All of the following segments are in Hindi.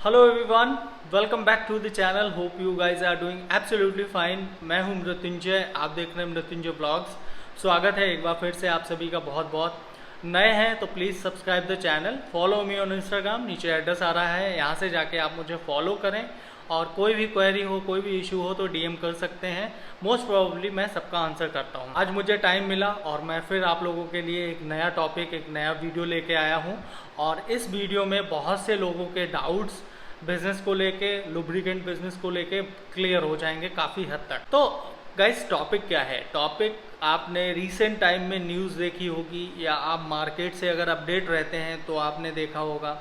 Hello everyone, welcome back to the channel. Hope you guys are doing absolutely fine. मैं हूं मृत्युंजय, आप देख रहे हैं मृत्युंजय ब्लॉग्स। स्वागत है एक बार फिर से आप सभी का। बहुत बहुत नए हैं तो please subscribe the channel, follow me on Instagram. नीचे एड्रेस आ रहा है, यहाँ से जाके आप मुझे फॉलो करें और कोई भी क्वेरी हो, कोई भी इशू हो तो डीएम कर सकते हैं। मोस्ट प्रोबेबली मैं सबका आंसर करता हूँ। आज मुझे टाइम मिला और मैं फिर आप लोगों के लिए एक नया टॉपिक, एक नया वीडियो लेके आया हूँ। और इस वीडियो में बहुत से लोगों के डाउट्स बिजनेस को लेके, लुब्रिकेंट बिजनेस को लेके क्लियर हो जाएंगे काफ़ी हद तक। तो गाइस, टॉपिक क्या है? टॉपिक आपने रिसेंट टाइम में न्यूज़ देखी होगी या आप मार्केट से अगर अपडेट रहते हैं तो आपने देखा होगा,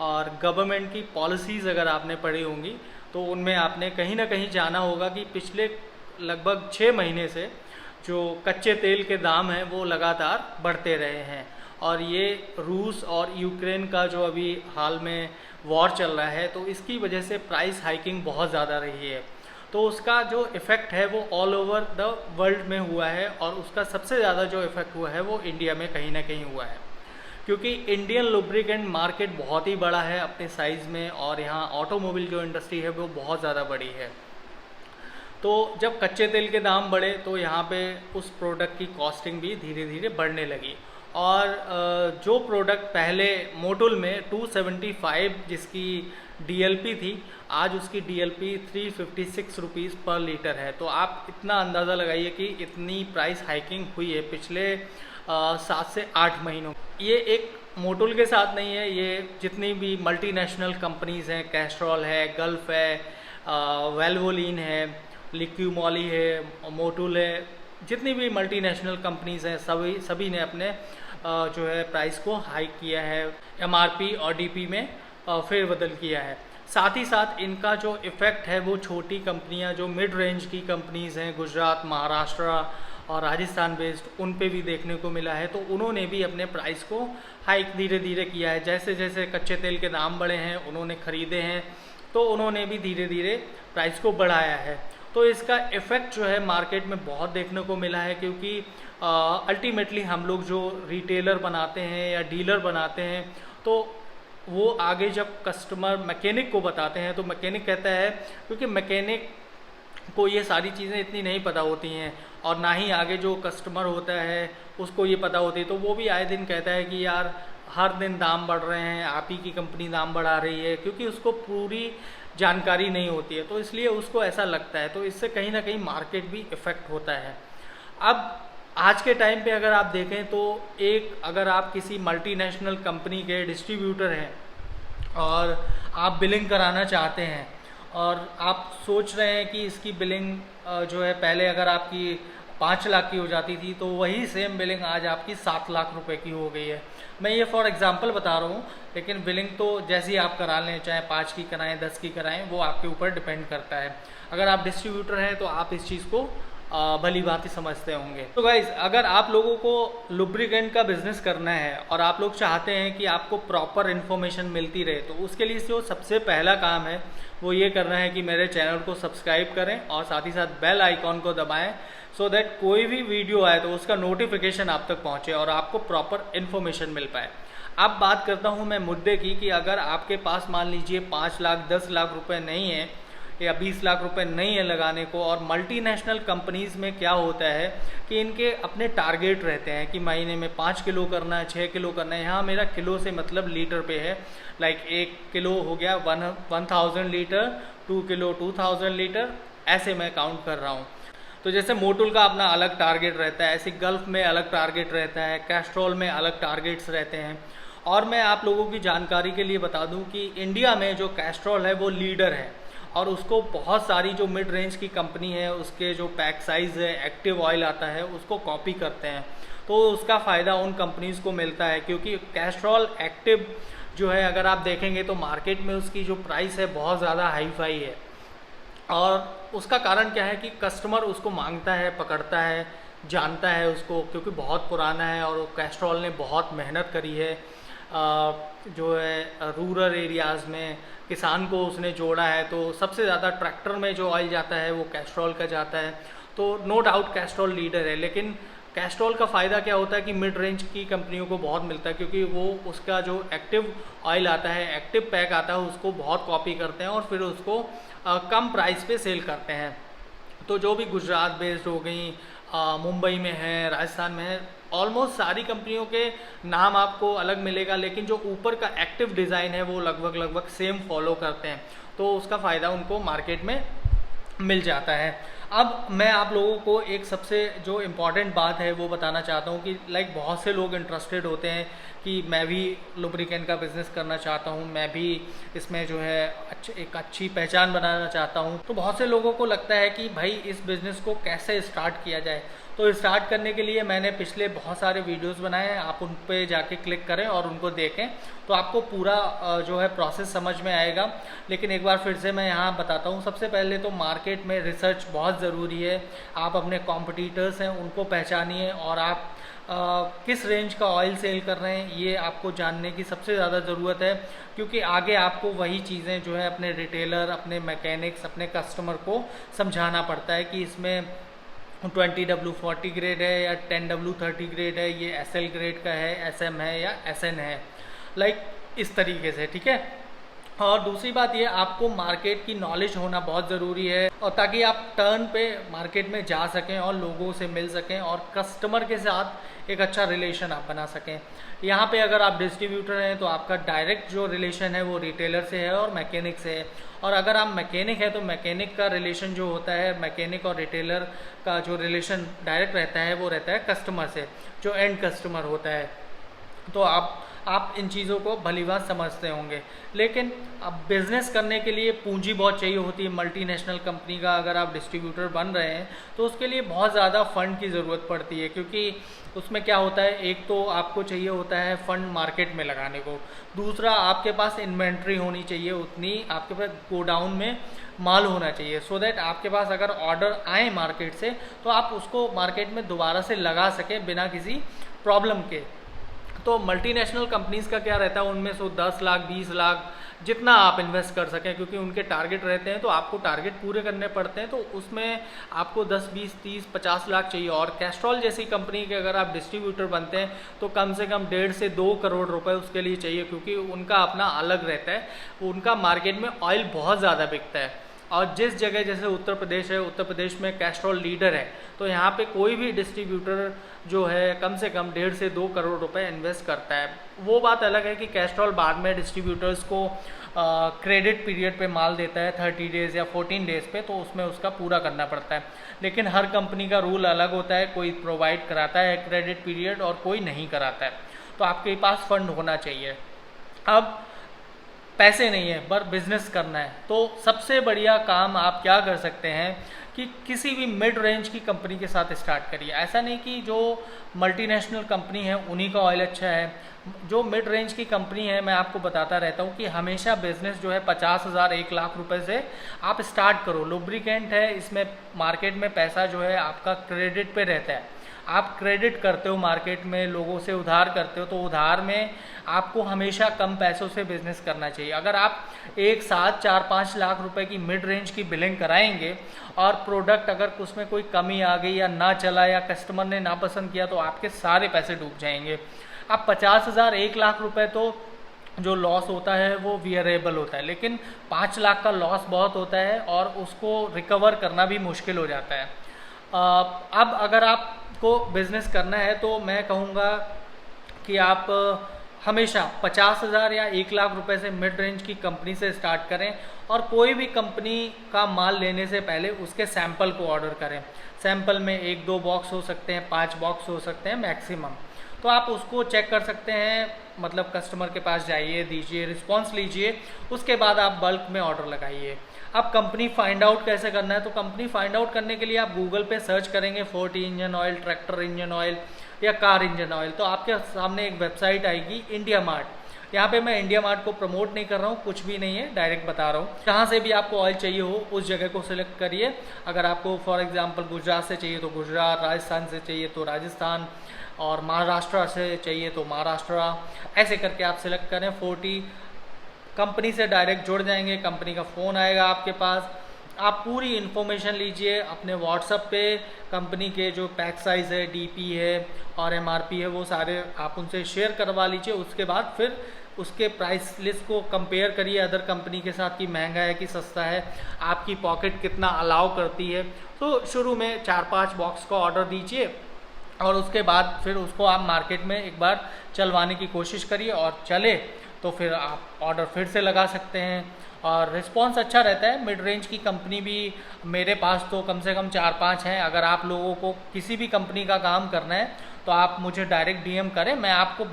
और गवर्नमेंट की पॉलिसीज़ अगर आपने पढ़ी होंगी तो उनमें आपने कहीं ना कहीं जाना होगा कि पिछले लगभग 6 महीने से जो कच्चे तेल के दाम हैं वो लगातार बढ़ते रहे हैं। और ये रूस और यूक्रेन का जो अभी हाल में वॉर चल रहा है तो इसकी वजह से प्राइस हाइकिंग बहुत ज़्यादा रही है। तो उसका जो इफ़ेक्ट है वो ऑल ओवर द वर्ल्ड में हुआ है, और उसका सबसे ज़्यादा जो इफ़ेक्ट हुआ है वो इंडिया में कहीं ना कहीं हुआ है, क्योंकि इंडियन लुब्रिकेंट मार्केट बहुत ही बड़ा है अपने साइज़ में, और यहाँ ऑटोमोबाइल जो इंडस्ट्री है वो बहुत ज़्यादा बड़ी है। तो जब कच्चे तेल के दाम बढ़े तो यहाँ पे उस प्रोडक्ट की कॉस्टिंग भी धीरे धीरे बढ़ने लगी। और जो प्रोडक्ट पहले मोटुल में 275 जिसकी डीएलपी थी, आज उसकी डीएलपी 356 रुपीज़ पर लीटर है। तो आप इतना अंदाज़ा लगाइए कि इतनी प्राइस हाइकिंग हुई है पिछले 7 से 8 महीनों। ये एक मोटुल के साथ नहीं है, ये जितनी भी मल्टीनेशनल कंपनीज़ हैं, कैस्ट्रॉल है, गल्फ है, वेल्वोलिन है, लिक्यूमॉली है, मोटुल है, जितनी भी मल्टीनेशनल कंपनीज़ हैं सभी ने अपने जो है प्राइस को हाइक किया है, एमआरपी और डीपी में फेरबदल किया है। साथ ही साथ इनका जो इफ़ेक्ट है वो छोटी कंपनियां, जो मिड रेंज की कंपनीज़ हैं, गुजरात, महाराष्ट्र और राजस्थान बेस्ड, उन पे भी देखने को मिला है। तो उन्होंने भी अपने प्राइस को हाइक धीरे धीरे किया है। जैसे जैसे कच्चे तेल के दाम बढ़े हैं, उन्होंने ख़रीदे हैं, तो उन्होंने भी धीरे धीरे प्राइस को बढ़ाया है। तो इसका इफ़ेक्ट जो है मार्केट में बहुत देखने को मिला है, क्योंकि अल्टीमेटली हम लोग जो रिटेलर बनाते हैं या डीलर बनाते हैं तो वो आगे जब कस्टमर मैकेनिक को बताते हैं तो मैकेनिक कहता है, क्योंकि मैकेनिक को ये सारी चीज़ें इतनी नहीं पता होती हैं और ना ही आगे जो कस्टमर होता है उसको ये पता होती है, तो वो भी आए दिन कहता है कि यार हर दिन दाम बढ़ रहे हैं, आप ही की कंपनी दाम बढ़ा रही है, क्योंकि उसको पूरी जानकारी नहीं होती है, तो इसलिए उसको ऐसा लगता है। तो इससे कहीं ना कहीं मार्केट भी इफ़ेक्ट होता है। अब आज के टाइम पे अगर आप देखें तो अगर आप किसी मल्टीनेशनल कंपनी के डिस्ट्रीब्यूटर हैं और आप बिलिंग कराना चाहते हैं और आप सोच रहे हैं कि इसकी बिलिंग जो है पहले अगर आपकी 5 लाख की हो जाती थी तो वही सेम बिलिंग आज आपकी 7 लाख रुपए की हो गई है। मैं ये फॉर एग्जांपल बता रहा हूँ, लेकिन बिलिंग तो जैसी आप करा लें, चाहे 5 की कराएं, 10 की कराएं, वो आपके ऊपर डिपेंड करता है। अगर आप डिस्ट्रीब्यूटर हैं तो आप इस चीज़ को भली भांति समझते होंगे। तो गाइज, अगर आप लोगों को लुब्रिकेंट का बिजनेस करना है और आप लोग चाहते हैं कि आपको प्रॉपर इन्फॉर्मेशन मिलती रहे, तो उसके लिए जो सबसे पहला काम है वो ये करना है कि मेरे चैनल को सब्सक्राइब करें और साथ ही साथ बेल आइकॉन को दबाएं, सो दैट कोई भी वीडियो आए तो उसका नोटिफिकेशन आप तक पहुंचे और आपको प्रॉपर इन्फॉर्मेशन मिल पाए। अब बात करता हूं मैं मुद्दे की, कि अगर आपके पास मान लीजिए 5 लाख 10 लाख रुपए नहीं है या 20 लाख रुपए नहीं है लगाने को, और मल्टीनेशनल कंपनीज़ में क्या होता है कि इनके अपने टारगेट रहते हैं कि महीने में 5 किलो करना है, 6 किलो करना है। यहाँ मेरा किलो से मतलब लीटर पे है, लाइक 1 किलो हो गया 1000 लीटर, 2 किलो 2000 लीटर, ऐसे मैं काउंट कर रहा हूँ। तो जैसे मोटुल का अपना अलग टारगेट रहता है, ऐसे गल्फ में अलग टारगेट रहता है, कैस्ट्रॉल में अलग टारगेट्स रहते हैं। और मैं आप लोगों की जानकारी के लिए बता दूं कि इंडिया में जो कैस्ट्रॉल है वो लीडर है, और उसको बहुत सारी जो मिड रेंज की कंपनी है उसके जो पैक साइज़ है, एक्टिव ऑयल आता है, उसको कॉपी करते हैं। तो उसका फ़ायदा उन कंपनीज़ को मिलता है, क्योंकि कैस्ट्रॉल एक्टिव जो है अगर आप देखेंगे तो मार्केट में उसकी जो प्राइस है बहुत ज़्यादा हाई फाई है। और उसका कारण क्या है कि कस्टमर उसको मांगता है, पकड़ता है, जानता है उसको, क्योंकि बहुत पुराना है और कैस्ट्रॉल ने बहुत मेहनत करी है। जो है रूरल एरियाज़ में किसान को उसने जोड़ा है, तो सबसे ज़्यादा ट्रैक्टर में जो ऑयल जाता है वो कैस्ट्रॉल का जाता है। तो नो डाउट कैस्ट्रॉल लीडर है, लेकिन कैस्ट्रॉल का फ़ायदा क्या होता है कि मिड रेंज की कंपनियों को बहुत मिलता है, क्योंकि वो उसका जो एक्टिव ऑयल आता है, एक्टिव पैक आता है, उसको बहुत कॉपी करते हैं और फिर उसको कम प्राइस पे सेल करते हैं। तो जो भी गुजरात बेस्ड हो गई, मुंबई में है, राजस्थान में है, ऑलमोस्ट सारी कंपनियों के नाम आपको अलग मिलेगा, लेकिन जो ऊपर का एक्टिव डिज़ाइन है वो लगभग सेम फॉलो करते हैं, तो उसका फ़ायदा उनको मार्केट में मिल जाता है। अब मैं आप लोगों को एक सबसे जो इम्पॉर्टेंट बात है वो बताना चाहता हूँ कि लाइक बहुत से लोग इंटरेस्टेड होते हैं कि मैं भी लुब्रिकेंट का बिज़नेस करना चाहता हूँ, मैं भी इसमें जो है एक अच्छी पहचान बनाना चाहता हूँ। तो बहुत से लोगों को लगता है कि भाई इस बिज़नेस को कैसे स्टार्ट किया जाए। तो स्टार्ट करने के लिए मैंने पिछले बहुत सारे वीडियोस बनाए हैं, आप उन पे जाके क्लिक करें और उनको देखें तो आपको पूरा जो है प्रोसेस समझ में आएगा। लेकिन एक बार फिर से मैं यहाँ बताता हूँ, सबसे पहले तो मार्केट में रिसर्च बहुत ज़रूरी है। आप अपने कॉम्पिटिटर्स हैं उनको पहचानिए और आप किस रेंज का ऑयल सेल कर रहे हैं ये आपको जानने की सबसे ज़्यादा ज़रूरत है, क्योंकि आगे आपको वही चीज़ें जो है अपने रिटेलर, अपने मैकेनिक्स, अपने कस्टमर को समझाना पड़ता है कि इसमें 20W40 ग्रेड है या 10W30 ग्रेड है, ये SL ग्रेड का है, SM है या SN है, लाइक इस तरीके से, ठीक है। और दूसरी बात ये, आपको मार्केट की नॉलेज होना बहुत ज़रूरी है, और ताकि आप टर्न पे मार्केट में जा सकें और लोगों से मिल सकें और कस्टमर के साथ एक अच्छा रिलेशन आप बना सकें। यहाँ पे अगर आप डिस्ट्रीब्यूटर हैं तो आपका डायरेक्ट जो रिलेशन है वो रिटेलर से है और मैकेनिक से है, और अगर आप मैकेनिक है तो मैकेनिक का रिलेशन जो होता है, मैकेनिक और रिटेलर का जो रिलेशन डायरेक्ट रहता है वो रहता है कस्टमर से, जो एंड कस्टमर होता है। तो आप इन चीज़ों को भलीभांति समझते होंगे। लेकिन अब बिज़नेस करने के लिए पूंजी बहुत चाहिए होती है। मल्टीनेशनल कंपनी का अगर आप डिस्ट्रीब्यूटर बन रहे हैं तो उसके लिए बहुत ज़्यादा फ़ंड की ज़रूरत पड़ती है, क्योंकि उसमें क्या होता है, एक तो आपको चाहिए होता है फ़ंड मार्केट में लगाने को, दूसरा आपके पास इन्वेंट्री होनी चाहिए, उतनी आपके पास गोडाउन में माल होना चाहिए, सो दैट आपके पास अगर ऑर्डर आए मार्केट से तो आप उसको मार्केट में दोबारा से लगा सकें बिना किसी प्रॉब्लम के। तो मल्टीनेशनल कंपनीज़ का क्या रहता है, उनमें से 10 लाख 20 लाख जितना आप इन्वेस्ट कर सकें, क्योंकि उनके टारगेट रहते हैं तो आपको टारगेट पूरे करने पड़ते हैं, तो उसमें आपको 10 20 30 50 लाख चाहिए। और कैस्ट्रॉल जैसी कंपनी के अगर आप डिस्ट्रीब्यूटर बनते हैं तो कम से कम 1.5 से 2 करोड़ रुपए उसके लिए चाहिए, क्योंकि उनका अपना अलग रहता है, उनका मार्केट में ऑयल बहुत ज़्यादा बिकता है। और जिस जगह जैसे उत्तर प्रदेश है, उत्तर प्रदेश में कैस्ट्रॉल लीडर है, तो यहाँ पे कोई भी डिस्ट्रीब्यूटर जो है कम से कम 1.5 से 2 करोड़ रुपए इन्वेस्ट करता है। वो बात अलग है कि कैस्ट्रॉल बाद में डिस्ट्रीब्यूटर्स को क्रेडिट पीरियड पे माल देता है 30 डेज़ या 14 डेज़ पे, तो उसमें उसका पूरा करना पड़ता है। लेकिन हर कंपनी का रूल अलग होता है, कोई प्रोवाइड कराता है क्रेडिट पीरियड और कोई नहीं कराता है। तो आपके पास फंड होना चाहिए। अब पैसे नहीं है पर बिजनेस करना है, तो सबसे बढ़िया काम आप क्या कर सकते हैं कि किसी भी मिड रेंज की कंपनी के साथ स्टार्ट करिए। ऐसा नहीं कि जो मल्टीनेशनल कंपनी है उन्हीं का ऑयल अच्छा है, जो मिड रेंज की कंपनी है, मैं आपको बताता रहता हूँ कि हमेशा बिजनेस जो है 50,000 1 लाख रुपए से आप स्टार्ट करो। लुब्रिकेंट है, इसमें मार्केट में पैसा जो है आपका क्रेडिट पे रहता है, आप क्रेडिट करते हो मार्केट में, लोगों से उधार करते हो, तो उधार में आपको हमेशा कम पैसों से बिजनेस करना चाहिए। अगर आप एक साथ 4-5 लाख रुपए की मिड रेंज की बिलिंग कराएंगे और प्रोडक्ट अगर उसमें कोई कमी आ गई या ना चला या कस्टमर ने ना पसंद किया तो आपके सारे पैसे डूब जाएंगे। अब 50,000 1 लाख रुपए तो जो लॉस होता है वो वियरेबल होता है, लेकिन 5 लाख का लॉस बहुत होता है और उसको रिकवर करना भी मुश्किल हो जाता है। अब अगर आपको बिजनेस करना है तो मैं कहूँगा कि आप हमेशा 50,000 या 1 लाख रुपए से मिड रेंज की कंपनी से स्टार्ट करें, और कोई भी कंपनी का माल लेने से पहले उसके सैंपल को ऑर्डर करें। सैंपल में 1-2 बॉक्स हो सकते हैं, 5 बॉक्स हो सकते हैं मैक्सिमम, तो आप उसको चेक कर सकते हैं। मतलब कस्टमर के पास जाइए, दीजिए, रिस्पॉन्स लीजिए, उसके बाद आप बल्क में ऑर्डर लगाइए। अब कंपनी फाइंड आउट कैसे करना है, तो कंपनी फाइंड आउट करने के लिए आप गूगल पे सर्च करेंगे 40 engine oil, tractor engine oil या कार इंजन ऑयल, तो आपके सामने एक वेबसाइट आएगी इंडिया मार्ट। यहाँ पे मैं इंडिया मार्ट को प्रमोट नहीं कर रहा हूँ, कुछ भी नहीं है, डायरेक्ट बता रहा हूँ। जहाँ से भी आपको ऑयल चाहिए हो उस जगह को सिलेक्ट करिए। अगर आपको फॉर एग्जांपल गुजरात से चाहिए तो गुजरात, राजस्थान से चाहिए तो राजस्थान, और महाराष्ट्र से चाहिए तो महाराष्ट्र, ऐसे करके आप सिलेक्ट करें। 40 कंपनी से डायरेक्ट जुड़ जाएंगे, कंपनी का फ़ोन आएगा आपके पास, आप पूरी इन्फॉर्मेशन लीजिए अपने व्हाट्सएप पे, कंपनी के जो पैक साइज़ है, डीपी है और एमआरपी है, वो सारे आप उनसे शेयर करवा लीजिए। उसके बाद फिर उसके प्राइस लिस्ट को कंपेयर करिए अदर कंपनी के साथ कि महंगा है कि सस्ता है, आपकी पॉकेट कितना अलाउ करती है। तो शुरू में 4-5 बॉक्स का ऑर्डर दीजिए और उसके बाद फिर उसको आप मार्केट में एक बार चलवाने की कोशिश करिए, और चले तो फिर आप ऑर्डर फिर से लगा सकते हैं और रिस्पांस अच्छा रहता है। मिड रेंज की कंपनी भी मेरे पास तो कम से कम 4-5 हैं। अगर आप लोगों को किसी भी कंपनी का काम करना है तो आप मुझे डायरेक्ट डीएम करें, मैं आपको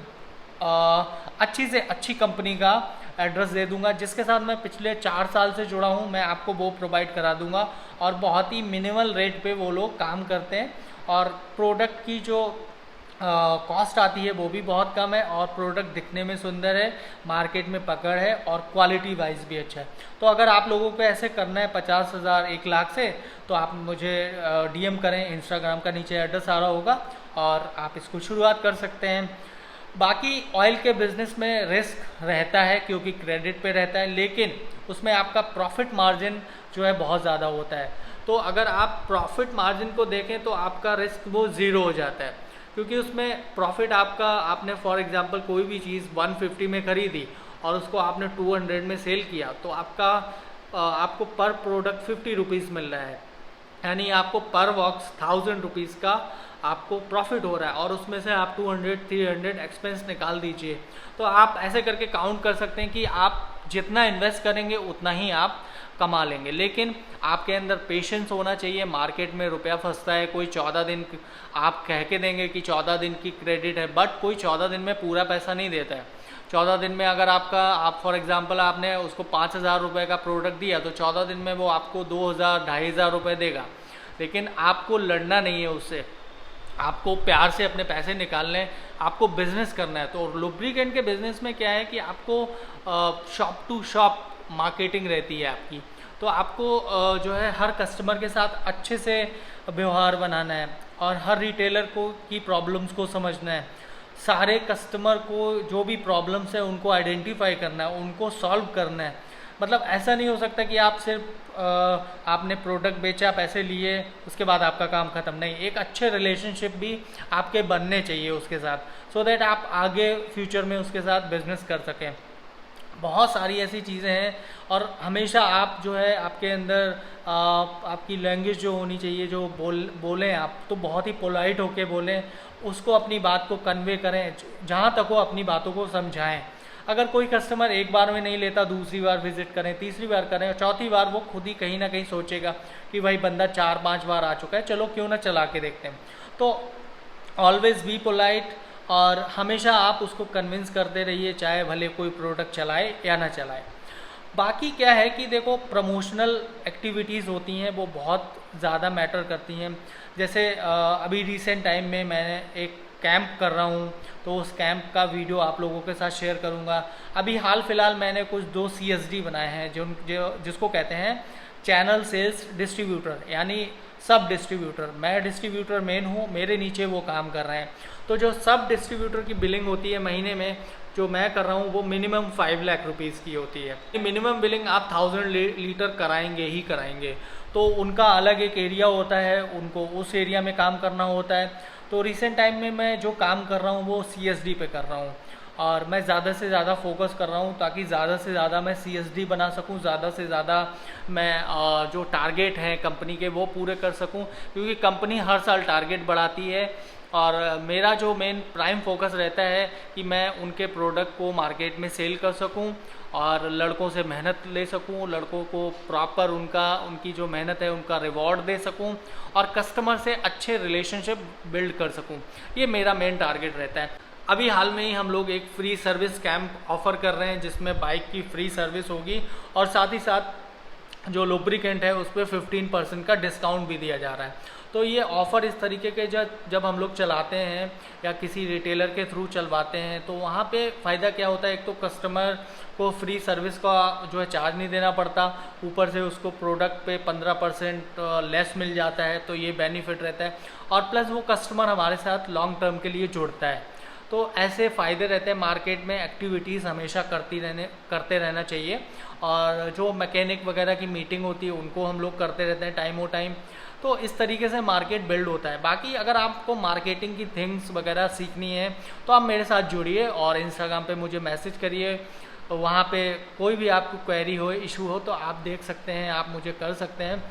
अच्छी से अच्छी कंपनी का एड्रेस दे दूंगा, जिसके साथ मैं पिछले 4 साल से जुड़ा हूं। मैं आपको वो प्रोवाइड करा दूंगा और बहुत ही मिनिमल रेट पे वो लोग काम करते हैं, और प्रोडक्ट की जो कॉस्ट आती है वो भी बहुत कम है, और प्रोडक्ट दिखने में सुंदर है, मार्केट में पकड़ है और क्वालिटी वाइज भी अच्छा है। तो अगर आप लोगों को ऐसे करना है 50,000 1 लाख से, तो आप मुझे डीएम करें, इंस्टाग्राम का नीचे एड्रेस आ रहा होगा और आप इसको शुरुआत कर सकते हैं। बाकी ऑयल के बिज़नेस में रिस्क रहता है क्योंकि क्रेडिट पे रहता है, लेकिन उसमें आपका प्रॉफिट मार्जिन जो है बहुत ज़्यादा होता है। तो अगर आप प्रॉफिट मार्जिन को देखें तो आपका रिस्क वो ज़ीरो हो जाता है, क्योंकि उसमें प्रॉफिट आपका, आपने फॉर एग्जांपल कोई भी चीज़ 150 में खरीदी और उसको आपने 200 में सेल किया, तो आपको पर प्रोडक्ट 50 रुपीज़ मिल रहा है, यानी आपको पर बॉक्स 1000 रुपीज़ का आपको प्रॉफिट हो रहा है, और उसमें से आप 200-300 एक्सपेंस निकाल दीजिए। तो आप ऐसे करके काउंट कर सकते हैं कि आप जितना इन्वेस्ट करेंगे उतना ही आप कमा लेंगे। लेकिन आपके अंदर पेशेंस होना चाहिए। मार्केट में रुपया फंसता है, कोई 14 दिन आप कह के देंगे कि 14 दिन की क्रेडिट है, बट कोई 14 दिन में पूरा पैसा नहीं देता है। 14 दिन में अगर आप फॉर एग्जांपल आपने उसको 5,000 रुपये का प्रोडक्ट दिया, तो 14 दिन में वो आपको 2,000-2,500 रुपये देगा। लेकिन आपको लड़ना नहीं है उससे, आपको प्यार से अपने पैसे निकालने हैं, आपको बिजनेस करना है। तो लुब्रिकेंट के बिजनेस में क्या है कि आपको शॉप टू शॉप मार्केटिंग रहती है आपकी, तो आपको जो है हर कस्टमर के साथ अच्छे से व्यवहार बनाना है और हर रिटेलर को की प्रॉब्लम्स को समझना है। सारे कस्टमर को जो भी प्रॉब्लम्स है उनको आइडेंटिफाई करना है, उनको सॉल्व करना है। मतलब ऐसा नहीं हो सकता कि आप सिर्फ आपने प्रोडक्ट बेचा, पैसे लिए, उसके बाद आपका काम ख़त्म। नहीं, एक अच्छे रिलेशनशिप भी आपके बनने चाहिए उसके साथ, सो दैट आप आगे फ्यूचर में उसके साथ बिजनेस कर सकें। बहुत सारी ऐसी चीज़ें हैं, और हमेशा आप जो है आपके अंदर आपकी लैंग्वेज जो होनी चाहिए, जो बोलें आप तो बहुत ही पोलाइट होके बोलें, उसको अपनी बात को कन्वे करें, जहाँ तक हो अपनी बातों को समझाएं। अगर कोई कस्टमर एक बार में नहीं लेता, दूसरी बार विजिट करें, तीसरी बार करें, और चौथी बार वो खुद ही कहीं ना कहीं सोचेगा कि भाई बंदा 4-5 बार आ चुका है, चलो क्यों ना चला के देखते हैं। तो ऑलवेज बी पोलाइट, और हमेशा आप उसको कन्विंस करते रहिए, चाहे भले कोई प्रोडक्ट चलाए या ना चलाए। बाकी क्या है कि देखो, प्रमोशनल एक्टिविटीज़ होती हैं वो बहुत ज़्यादा मैटर करती हैं। जैसे अभी रिसेंट टाइम में मैं एक कैंप कर रहा हूँ, तो उस कैंप का वीडियो आप लोगों के साथ शेयर करूँगा। अभी हाल फिलहाल मैंने कुछ 2 CSD बनाए हैं, जिसको कहते हैं चैनल सेल्स डिस्ट्रीब्यूटर, यानी सब डिस्ट्रीब्यूटर। मैं डिस्ट्रीब्यूटर मेन हूँ, मेरे नीचे वो काम कर रहे हैं। तो जो सब डिस्ट्रीब्यूटर की बिलिंग होती है महीने में, जो मैं कर रहा हूँ, वो मिनिमम 5 लाख रुपीज़ की होती है। मिनिमम बिलिंग आप 1000 लीटर कराएंगे ही कराएंगे। तो उनका अलग एक एरिया होता है, उनको उस एरिया में काम करना होता है। तो रिसेंट टाइम में मैं जो काम कर रहा हूँ वो CSD पे कर रहा हूँ, और मैं ज़्यादा से ज़्यादा फोकस कर रहा हूँ ताकि ज़्यादा से ज़्यादा मैं CSD बना सकूँ, ज़्यादा से ज़्यादा मैं जो टारगेट हैं कंपनी के वो पूरे कर सकूँ, क्योंकि कंपनी हर साल टारगेट बढ़ाती है। और मेरा जो मेन प्राइम फोकस रहता है कि मैं उनके प्रोडक्ट को मार्केट में सेल कर सकूं और लड़कों से मेहनत ले सकूं, लड़कों को प्रॉपर उनकी जो मेहनत है उनका रिवॉर्ड दे सकूं, और कस्टमर से अच्छे रिलेशनशिप बिल्ड कर सकूं। ये मेरा मेन टारगेट रहता है। अभी हाल में ही हम लोग एक फ्री सर्विस कैंप ऑफ़र कर रहे हैं, जिसमें बाइक की फ्री सर्विस होगी, और साथ ही साथ जो लुब्रिकेंट है उस पर 15% का डिस्काउंट भी दिया जा रहा है। तो ये ऑफ़र इस तरीके के जब हम लोग चलाते हैं या किसी रिटेलर के थ्रू चलवाते हैं, तो वहाँ पे फ़ायदा क्या होता है, एक तो कस्टमर को फ्री सर्विस का जो है चार्ज नहीं देना पड़ता, ऊपर से उसको प्रोडक्ट पे 15% लेस मिल जाता है, तो ये बेनिफिट रहता है। और प्लस वो कस्टमर हमारे साथ लॉन्ग टर्म के लिए जुड़ता है। तो ऐसे फ़ायदे रहते हैं मार्केट में, एक्टिविटीज़ हमेशा करते रहना चाहिए। और जो मैकेनिक वगैरह की मीटिंग होती है उनको हम लोग करते रहते हैं टाइम ओ टाइम। तो इस तरीके से मार्केट बिल्ड होता है। बाकी अगर आपको मार्केटिंग की थिंग्स वगैरह सीखनी है तो आप मेरे साथ जुड़िए और इंस्टाग्राम पे मुझे मैसेज करिए। वहाँ पे कोई भी आपको क्वेरी हो, इशू हो तो आप देख सकते हैं, आप मुझे कर सकते हैं।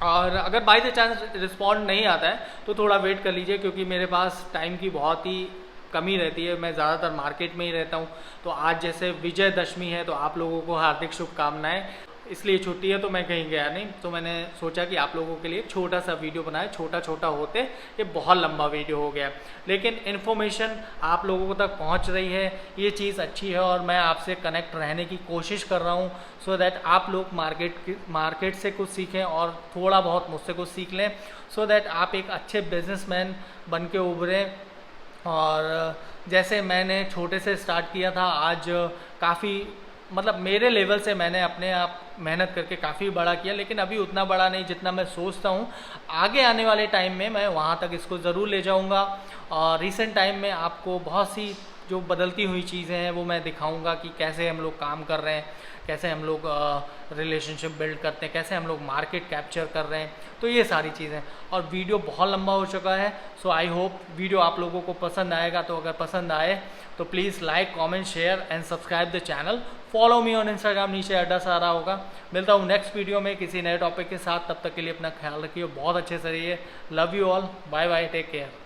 और अगर बाई द चांस रिस्पॉन्ड नहीं आता है तो थोड़ा वेट कर लीजिए, क्योंकि मेरे पास टाइम की बहुत ही कमी रहती है, मैं ज़्यादातर मार्केट में ही रहता हूँ। तो आज जैसे विजयदशमी है तो आप लोगों को हार्दिक शुभकामनाएं। इसलिए छुट्टी है तो मैं कहीं गया नहीं, तो मैंने सोचा कि आप लोगों के लिए छोटा सा वीडियो बनाए। छोटा छोटा होते ये बहुत लंबा वीडियो हो गया, लेकिन इन्फॉर्मेशन आप लोगों तक पहुंच रही है, ये चीज़ अच्छी है। और मैं आपसे कनेक्ट रहने की कोशिश कर रहा हूं सो दैट आप लोग मार्केट से कुछ सीखें और थोड़ा बहुत मुझसे कुछ सीख लें, सो दैट आप एक अच्छे बिजनेसमैन बन के उभरें। और जैसे मैंने छोटे से स्टार्ट किया था, आज काफ़ी मतलब मेरे लेवल से मैंने अपने आप मेहनत करके काफ़ी बड़ा किया, लेकिन अभी उतना बड़ा नहीं जितना मैं सोचता हूँ। आगे आने वाले टाइम में मैं वहाँ तक इसको ज़रूर ले जाऊँगा। और रिसेंट टाइम में आपको बहुत सी जो बदलती हुई चीज़ें हैं वो मैं दिखाऊँगा कि कैसे हम लोग काम कर रहे हैं, कैसे हम लोग रिलेशनशिप बिल्ड करते हैं, कैसे हम लोग मार्केट कैप्चर कर रहे हैं। तो ये सारी चीज़ें। और वीडियो बहुत लंबा हो चुका है, सो आई होप वीडियो आप लोगों को पसंद आएगा। तो अगर पसंद आए तो please like, comment, share and subscribe the channel. Follow me on Instagram, नीचे एड्रेस आ रहा होगा। मिलता हूँ नेक्स्ट वीडियो में किसी नए टॉपिक के साथ। तब तक के लिए अपना ख्याल रखिए, बहुत अच्छे से रहिए। Love you all, bye bye, take care.